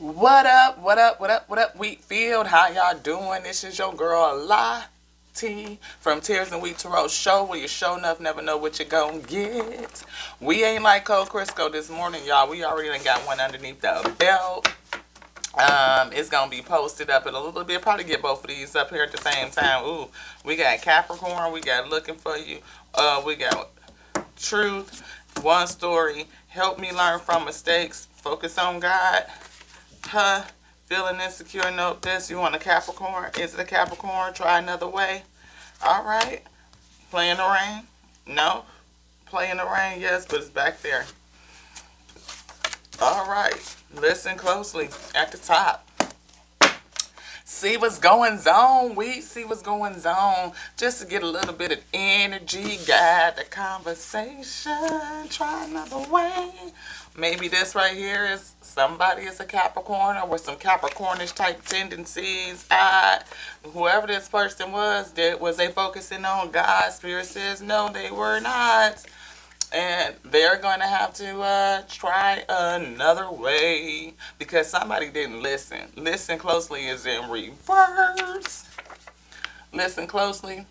What up? What up? What up? What up? Wheatfield, how y'all doing? This is your girl La T from Tears and Wheat Tarot Show, where you show enough, never know what you're gonna get. We ain't like Cold Crisco this morning, y'all. We already done got one underneath the belt. It's gonna be posted up in a little bit. Probably get both of these up here at the same time. Ooh, we got Capricorn. We got Looking for You. We got Truth. One Story. Help me learn from mistakes. Focus on God. Huh? Feeling insecure? Note this. You want a Capricorn? Is it a Capricorn? Try another way. All right. Play in the rain? No. Play in the rain? Yes, but it's back there. All right. Listen closely at the top. See what's going on. We see what's going on. Just to get a little bit of energy, guide the conversation. Try another way. Maybe this right here is somebody is a Capricorn or with some Capricornish type tendencies. Whoever this person was they focusing on God? Spirit says no, they were not. And they're going to have to try another way because somebody didn't listen. Listen closely is in reverse. Listen closely,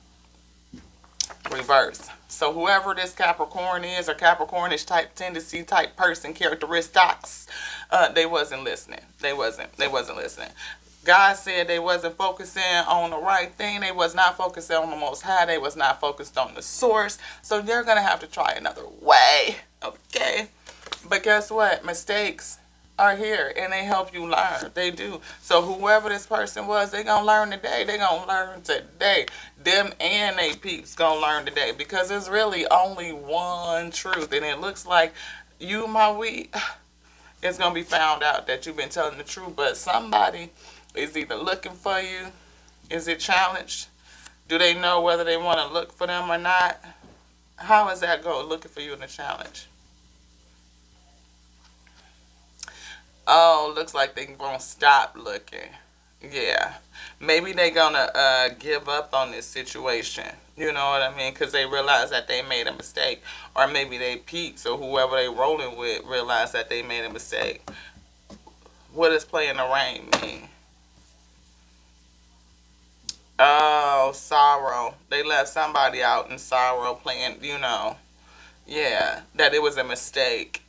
reverse. So whoever this Capricorn is or Capricornish type tendency type person characteristics, they wasn't listening. They wasn't listening. God said they wasn't focusing on the right thing. They was not focusing on the Most High. They was not focused on the source. So they're going to have to try another way. Okay? But guess what? Mistakes are here and they help you learn. They do. So whoever this person was, they going to learn today. They going to learn today. Them and they peeps going to learn today because there's really only one truth. And it looks like you, my wheat, it's going to be found out that you've been telling the truth. But somebody is either looking for you. Is it challenged? Do they know whether they want to look for them or not? How does that go, looking for you in a challenge? Oh, looks like they won't stop looking. Yeah. Maybe they gonna give up on this situation. You know what I mean? Because they realize that they made a mistake. Or maybe they peeps or whoever they rolling with realize that they made a mistake. What does play in the rain mean? Oh, sorrow. They left somebody out in sorrow playing, yeah, that it was a mistake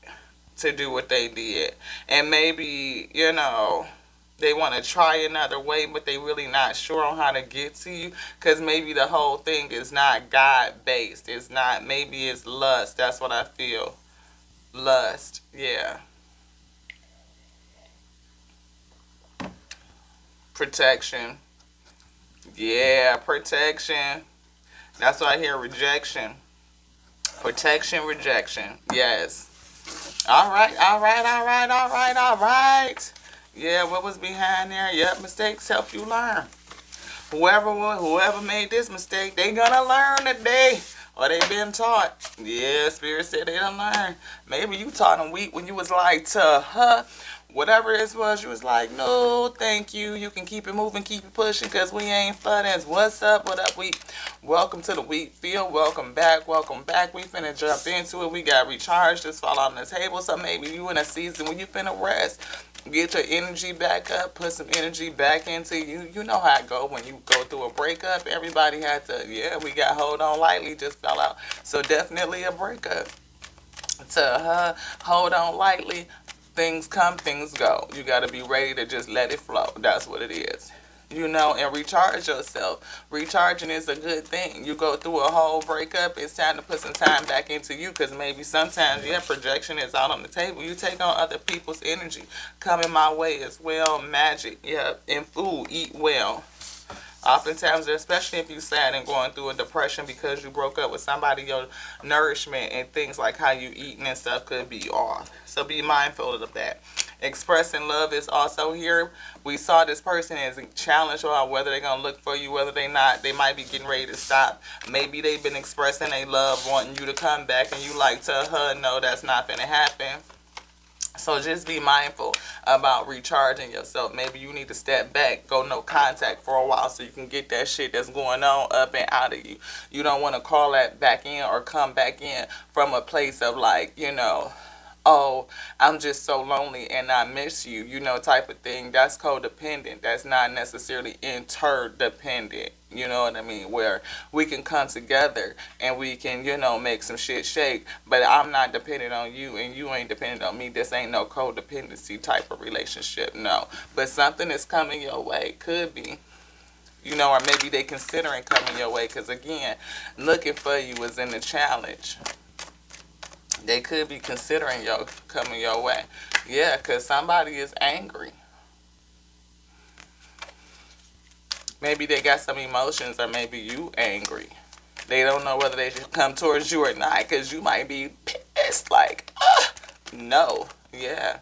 to do what they did. And maybe, they want to try another way, but they really not sure on how to get to you. Because maybe the whole thing is not God-based. It's not, maybe it's lust. That's what I feel. Lust, yeah. Protection. Yeah, protection. That's why I hear rejection. Protection, rejection. Yes. All right, all right, all right, all right, all right. Yeah, what was behind there? Yep, mistakes help you learn. Whoever made this mistake, they gonna learn today. Or they been taught. Yeah, Spirit said they done learn. Maybe you taught them weak when you was like, to her. Whatever it was, you was like, no, thank you. You can keep it moving, keep it pushing, because we ain't flooding. What's up? What up, wheat? Welcome to the wheat field. Welcome back. Welcome back. We finna jump into it. We got recharged. Just fall on the table. So maybe you in a season where you finna rest. Get your energy back up. Put some energy back into you. You know how it go when you go through a breakup. Everybody had to, we got hold on lightly. Just fell out. So definitely a breakup. To hold on lightly. Things come, things go. You got to be ready to just let it flow. That's what it is. And recharge yourself. Recharging is a good thing. You go through a whole breakup, it's time to put some time back into you because maybe sometimes, projection is out on the table. You take on other people's energy. Coming my way as well. Magic, and food. Eat well. Oftentimes, especially if you're sad and going through a depression because you broke up with somebody, your nourishment and things like how you eating and stuff could be off. So be mindful of that. Expressing love is also here. We saw this person as a challenge about whether they're going to look for you, whether they not. They might be getting ready to stop. Maybe they've been expressing their love, wanting you to come back, and you like tell her, no, that's not going to happen. So just be mindful about recharging yourself. Maybe you need to step back, go no contact for a while so you can get that shit that's going on up and out of you. You don't want to call that back in or come back in from a place of like, oh, I'm just so lonely and I miss you, type of thing. That's codependent. That's not necessarily interdependent. You know what I mean? Where we can come together and we can, make some shit shake, but I'm not dependent on you and you ain't dependent on me. This ain't no codependency type of relationship, no. But something is coming your way. Could be. Or maybe they considering coming your way because, again, looking for you is in the challenge. They could be considering coming your way. Yeah, because somebody is angry. Maybe they got some emotions, or maybe you angry. They don't know whether they should come towards you or not because you might be pissed. Like, no. Yeah.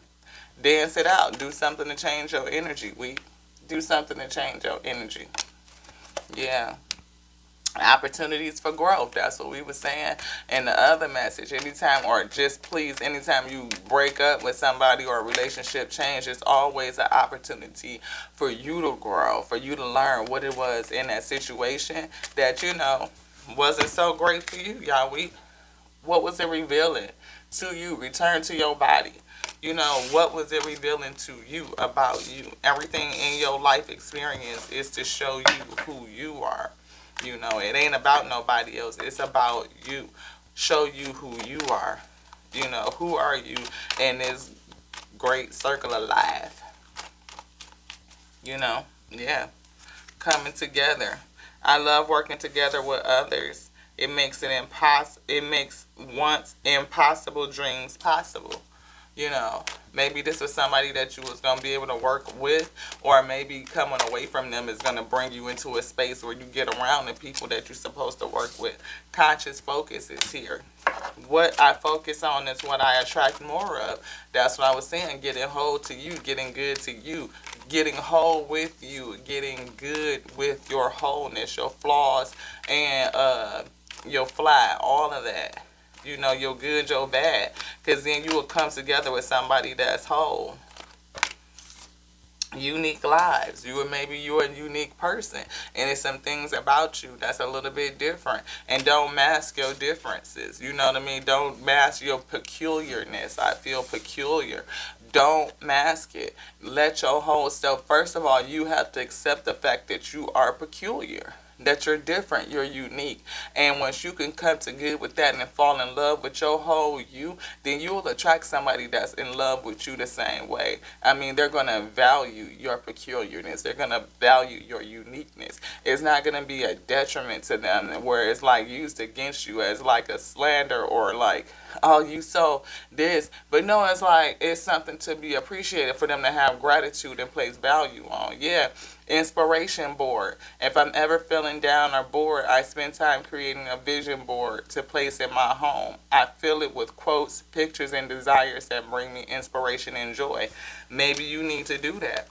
Dance it out. Do something to change your energy. Do something to change your energy. Yeah. Opportunities for growth. That's what we were saying in the other message. Anytime, or just please, anytime you break up with somebody or a relationship change, it's always an opportunity for you to grow, for you to learn what it was in that situation that wasn't so great for you, y'all. What was it revealing to you? Return to your body. What was it revealing to you about you? Everything in your life experience is to show you who you are. It ain't about nobody else. It's about you. Show you who you are. Who are you in this great circle of life? Yeah. Coming together. I love working together with others. It makes once impossible dreams possible. Maybe this was somebody that you was going to be able to work with, or maybe coming away from them is going to bring you into a space where you get around the people that you're supposed to work with. Conscious focus is here. What I focus on is what I attract more of. That's what I was saying. Getting whole to you, getting good to you, getting whole with you, getting good with your wholeness, your flaws, and your fly, all of that. Your good, your bad. Because then you will come together with somebody that's whole. Unique lives. You're a unique person. And it's some things about you that's a little bit different. And don't mask your differences. You know what I mean? Don't mask your peculiarness. I feel peculiar. Don't mask it. Let your whole self, first of all, you have to accept the fact that you are peculiar, that you're different, you're unique. And once you can come to good with that and fall in love with your whole you, then you will attract somebody that's in love with you the same way. I mean, they're going to value your peculiarness. They're going to value your uniqueness. It's not going to be a detriment to them where it's like used against you as like a slander or like, oh, you so this. But no, it's like it's something to be appreciated for them to have gratitude and place value on. Yeah. Inspiration board. If I'm ever feeling down or bored, I spend time creating a vision board to place in my home. I fill it with quotes, pictures, and desires that bring me inspiration and joy. Maybe you need to do that.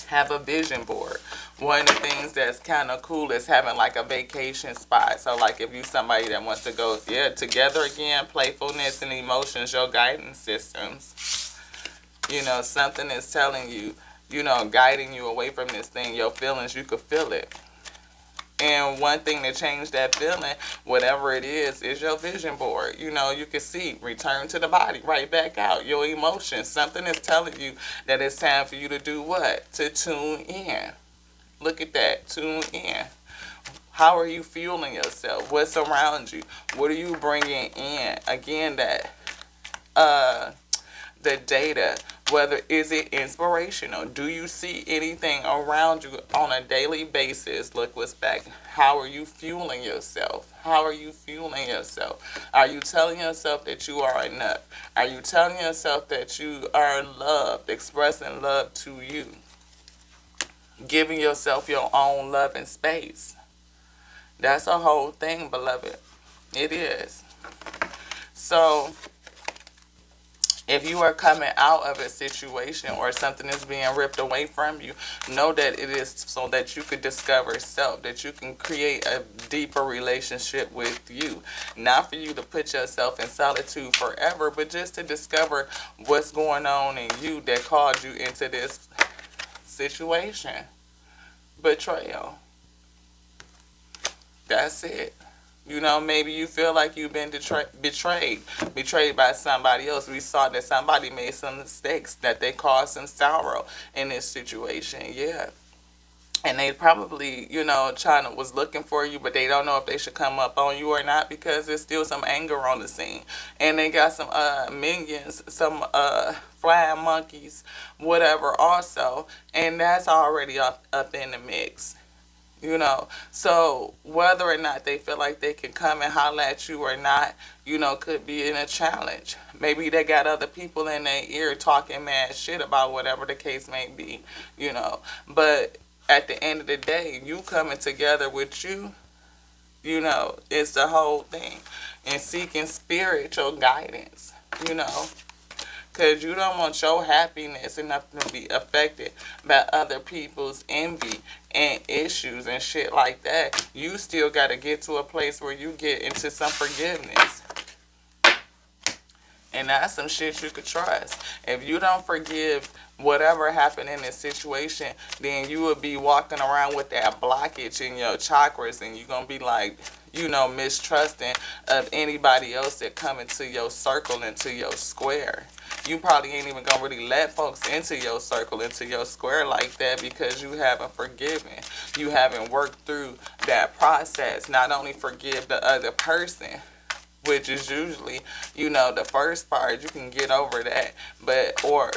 Have a vision board. One of the things that's kind of cool is having like a vacation spot. So like if you somebody that wants to go, together again, playfulness and emotions, your guidance systems. Something is telling you, guiding you away from this thing, your feelings, you could feel it. And one thing to change that feeling, whatever it is your vision board. You can see, return to the body, right back out, your emotions. Something is telling you that it's time for you to do what? To tune in. Look at that, tune in. How are you fueling yourself? What's around you? What are you bringing in? Again, the data, whether is it inspirational? Do you see anything around you on a daily basis? Look what's back. How are you fueling yourself? How are you fueling yourself? Are you telling yourself that you are enough? Are you telling yourself that you are loved, expressing love to you? Giving yourself your own love and space. That's a whole thing, beloved. It is. So if you are coming out of a situation or something is being ripped away from you, know that it is so that you could discover self, that you can create a deeper relationship with you. Not for you to put yourself in solitude forever, but just to discover what's going on in you that caused you into this situation. Betrayal. That's it. You know, maybe you feel like you've been betrayed by somebody else. We saw that somebody made some mistakes, that they caused some sorrow in this situation. Yeah. And they probably, trying to was looking for you, but they don't know if they should come up on you or not because there's still some anger on the scene. And they got some minions, some flying monkeys, whatever also, and that's already up in the mix. So whether or not they feel like they can come and holler at you or not, could be in a challenge. Maybe they got other people in their ear talking mad shit about whatever the case may be, but at the end of the day, you coming together with it's the whole thing. And seeking spiritual guidance, because you don't want your happiness and nothing to be affected by other people's envy and issues and shit like that. You still got to get to a place where you get into some forgiveness. And that's some shit you could trust. If you don't forgive whatever happened in this situation, then you will be walking around with that blockage in your chakras, and you're going to be like, mistrusting of anybody else that come into your circle, into your square. You probably ain't even going to really let folks into your circle, into your square like that, because you haven't forgiven. You haven't worked through that process. Not only forgive the other person, which is usually, the first part, you can get over that. But, or,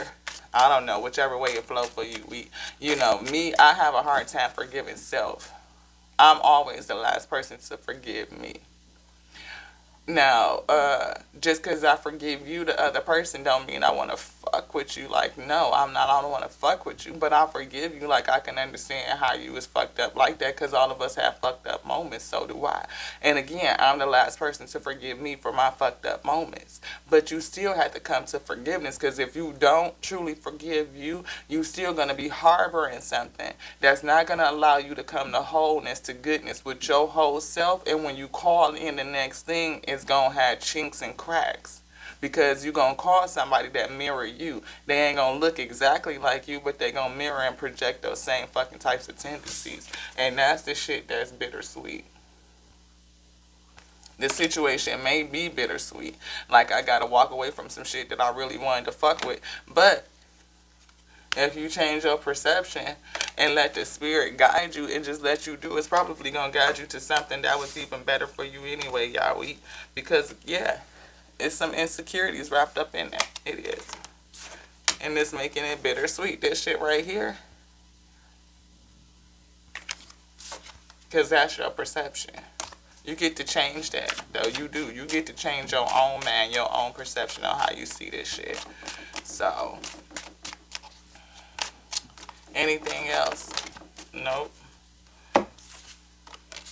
I don't know, whichever way it flows for you. Me, I have a hard time forgiving self. I'm always the last person to forgive me. Now, just because I forgive you, the other person, don't mean I want to fuck with you. Like, no, I don't want to fuck with you, but I forgive you. Like, I can understand how you was fucked up like that, because all of us have fucked up moments, so do I. And again, I'm the last person to forgive me for my fucked up moments. But you still have to come to forgiveness, because if you don't truly forgive you, you still going to be harboring something that's not going to allow you to come to wholeness, to goodness with your whole self. And when you call in the next thing, it's going to have chinks and cracks, because you're going to call somebody that mirror you. They ain't going to look exactly like you, but they going to mirror and project those same fucking types of tendencies. And that's the shit that's bittersweet. The situation may be bittersweet. Like, I got to walk away from some shit that I really wanted to fuck with. But if you change your perception and let the spirit guide you and just let you do, it's probably going to guide you to something that was even better for you anyway, y'all. Because, yeah, it's some insecurities wrapped up in that. It is. And it's making it bittersweet. This shit right here. Because that's your perception. You get to change that, though. You do. You get to change your own mind, your own perception on how you see this shit. So, anything else? Nope.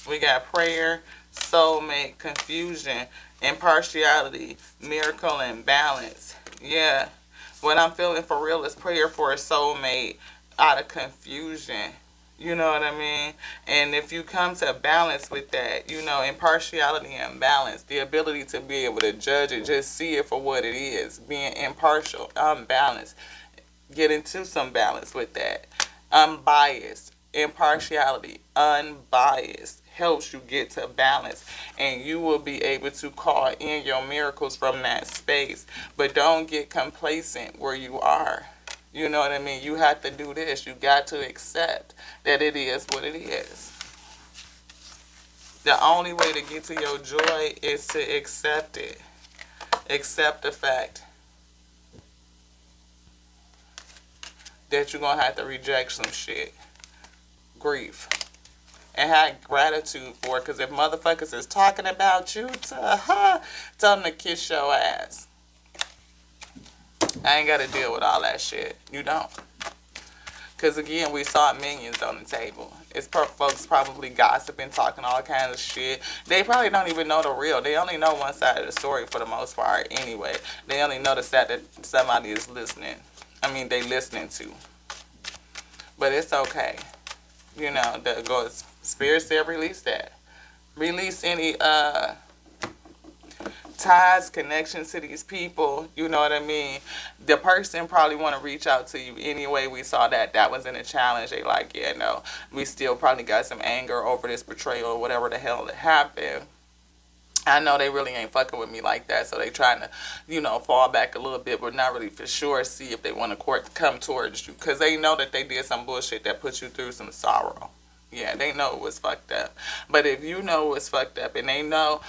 We got prayer, soulmate, confusion, impartiality, miracle, and balance. Yeah. What I'm feeling for real is prayer for a soulmate out of confusion. You know what I mean? And if you come to balance with that, impartiality and balance, the ability to be able to judge it, just see it for what it is, being impartial, unbalanced, get into some balance with that. Unbiased, impartiality, unbiased, helps you get to balance, and you will be able to call in your miracles from that space. But don't get complacent where you are. You know what I mean? You have to do this. You got to accept that it is what it is. The only way to get to your joy is to accept it. Accept the fact that you're going to have to reject some shit. Grief. And have gratitude for it. Because if motherfuckers is talking about you, tell them to kiss your ass. I ain't got to deal with all that shit. You don't. Because again, we saw minions on the table. It's folks probably gossiping, talking all kinds of shit. They probably don't even know the real. They only know one side of the story for the most part anyway. They only know the side that somebody is listening. They listening to. But it's okay. The Spirit said release that. Release any ties, connections to these people, you know what I mean? The person probably want to reach out to you anyway. We saw that was in a challenge. They like, yeah, no, we still probably got some anger over this betrayal or whatever the hell that happened. I know they really ain't fucking with me like that, so they trying to, fall back a little bit, but not really for sure see if they want to come towards you, because they know that they did some bullshit that put you through some sorrow. Yeah, they know it was fucked up. But if you know it was fucked up and they know,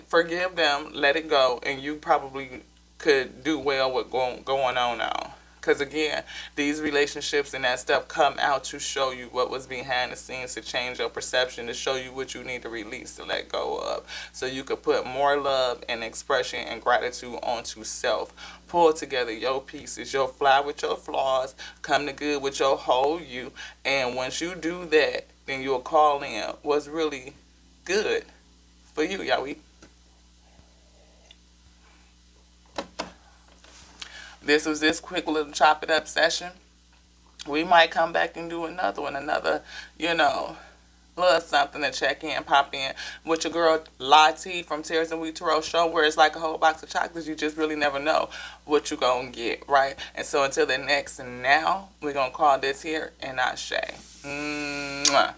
forgive them, let it go, and you probably could do well with going on now. Because again, these relationships and that stuff come out to show you what was behind the scenes, to change your perception, to show you what you need to release, to let go of. So you could put more love and expression and gratitude onto self. Pull together your pieces, your fly with your flaws, come to good with your whole you. And once you do that, then you'll call in what's really good for you, Yahweh. This was this quick little chop it up session. We might come back and do another one, another, little something to check in, pop in with your girl Lottie from Tears and We Tarot Show, where it's like a whole box of chocolates. You just really never know what you're going to get, right? And so until the next, and now, we're going to call this here and not Shay. Mwah.